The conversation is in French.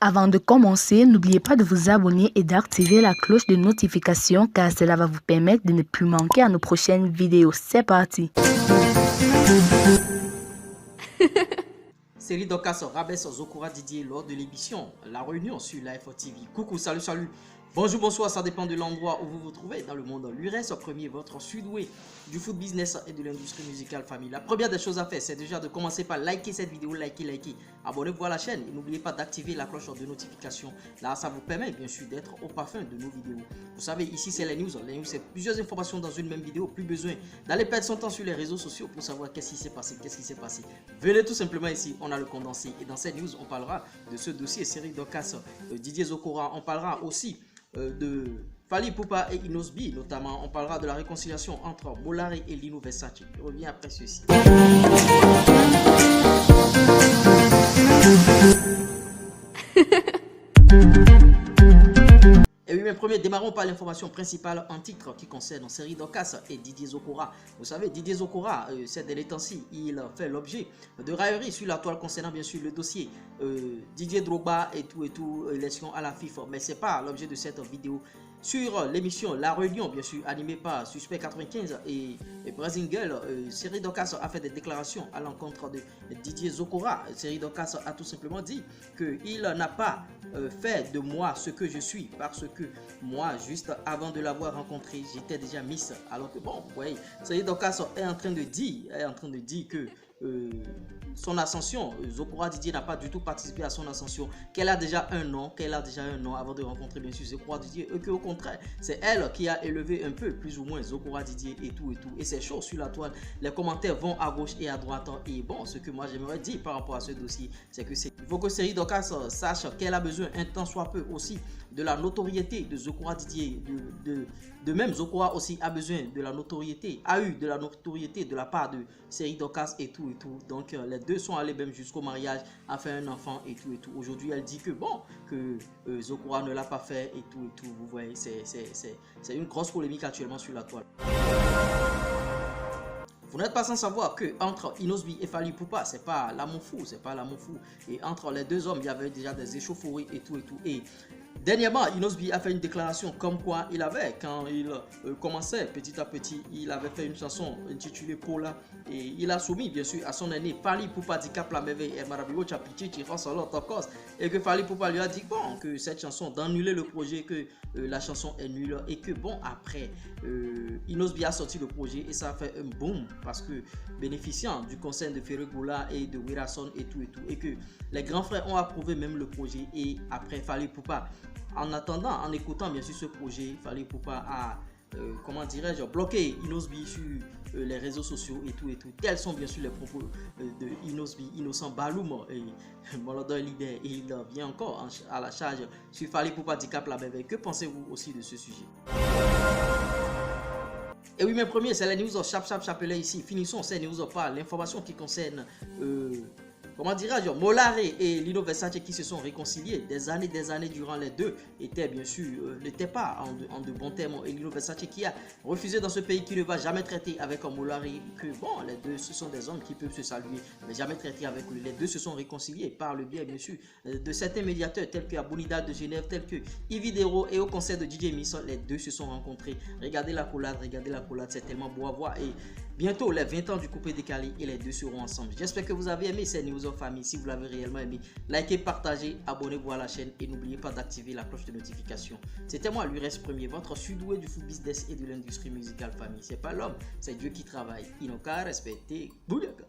Avant de commencer, n'oubliez pas de vous abonner et d'activer la cloche de notification car cela va vous permettre de ne plus manquer à nos prochaines vidéos. C'est parti! Série Dokas rabaisse Zokora Didier lors de l'émission La Réunion sur Life TV. Coucou, salut. Bonjour, bonsoir, ça dépend de l'endroit où vous vous trouvez dans le monde. L'URES premier, votre sudoué du foot business et de l'industrie musicale famille. La première des choses à faire, c'est déjà de commencer par liker cette vidéo, liker. Abonnez-vous à la chaîne et n'oubliez pas d'activer la cloche de notification. Là, ça vous permet bien sûr d'être au parfum de nos vidéos. Vous savez, ici c'est les news. Les news, c'est plusieurs informations dans une même vidéo. Plus besoin d'aller perdre son temps sur les réseaux sociaux pour savoir qu'est-ce qui s'est passé, Venez tout simplement ici, on a le condensé. Et dans cette news, on parlera de ce dossier série Dokas Didier Zokora. On parlera aussi de Fally Ipupa et Inosbi, notamment on parlera de la réconciliation entre Mollari et Lino Versace. Je reviens après ceci. Et oui, mes premiers, démarrons par l'information principale en titre qui concerne série Dokas et Didier Zokora. Vous savez, Didier Zokora, ces derniers temps-ci, il fait l'objet de railleries sur la toile concernant bien sûr le dossier Didier Drogba et tout, élection à la FIFA. Mais ce n'est pas l'objet de cette vidéo. Sur l'émission La Réunion, bien sûr, animée par Suspect 95 et Brazinguel, Série Dokas a fait des déclarations à l'encontre de Didier Zokora. Série Dokas a tout simplement dit qu'il n'a pas fait de moi ce que je suis parce que moi, juste avant de l'avoir rencontré, j'étais déjà Miss. Alors que bon, vous voyez, Série Dokas est en train de dire que son ascension, Zokora Didier n'a pas du tout participé à son ascension, qu'elle a déjà un nom avant de rencontrer bien sûr Zokora Didier, et qu'au contraire, c'est elle qui a élevé un peu, plus ou moins, Zokora Didier et tout, et c'est chaud sur la toile, les commentaires vont à gauche et à droite, et bon, ce que moi j'aimerais dire par rapport à ce dossier, c'est que il faut que Série Dokas sache qu'elle a besoin un tant soit peu aussi de la notoriété de Zokora Didier, de même Zokora aussi a besoin de la notoriété, a eu de la notoriété de la part de Série Dokas et tout, donc les deux sont allés même jusqu'au mariage, a fait un enfant et tout. Aujourd'hui, elle dit que bon, que Zokora ne l'a pas fait et tout. Vous voyez, c'est une grosse polémique actuellement sur la toile. Vous n'êtes pas sans savoir que entre Inosbi et Fally Ipupa, c'est pas l'amour fou, Et entre les deux hommes, il y avait déjà des échauffourées et tout. Et dernièrement, Inosbi a fait une déclaration comme quoi quand il commençait petit à petit, il avait fait une chanson intitulée Paula et il a soumis bien sûr à son aîné Fally Ipupa dit Cap la merveille et Marabigo Chapichi et que Fally Ipupa lui a dit bon que cette chanson d'annuler le projet, que la chanson est nulle et que bon après Inosbi a sorti le projet et ça a fait un boom parce que bénéficiant du conseil de Ferregoula et de Wirason et tout et que les grands frères ont approuvé même le projet et après Fally Ipupa en attendant, en écoutant bien sûr ce projet, Fally Ipupa a bloqué Inosbi sur les réseaux sociaux et tout. Tels sont bien sûr les propos de Inosbi, Innocent Baloum et Molodor leader et il vient encore à la charge sur Fally Ipupa dit Cap la merveille. Que pensez-vous aussi de ce sujet? Et oui, mes premiers, c'est les news chapelet ici. Finissons ces news par l'information qui concerne Mollari et Lino Versace qui se sont réconciliés des années durant. Les deux étaient bien sûr n'étaient pas en de bons termes et Lino Versace qui a refusé dans ce pays qui ne va jamais traiter avec Mollari, que bon les deux ce sont des hommes qui peuvent se saluer mais jamais traiter avec lui. Les deux se sont réconciliés par le biais bien sûr de certains médiateurs tels que Abunida de Genève, tels que Ividero et au concert de DJ Miss. Les deux se sont rencontrés. Regardez la collade, c'est tellement beau à voir et bientôt les 20 ans du couple décalé et les deux seront ensemble. J'espère que vous avez aimé ces news en famille. Si vous l'avez réellement aimé, likez, partagez, abonnez-vous à la chaîne et n'oubliez pas d'activer la cloche de notification. C'était moi l'URES premier, votre sudoué du foot business et de l'industrie musicale famille. C'est pas l'homme, c'est Dieu qui travaille. Il n'a qu'à respecter. Bouillaka.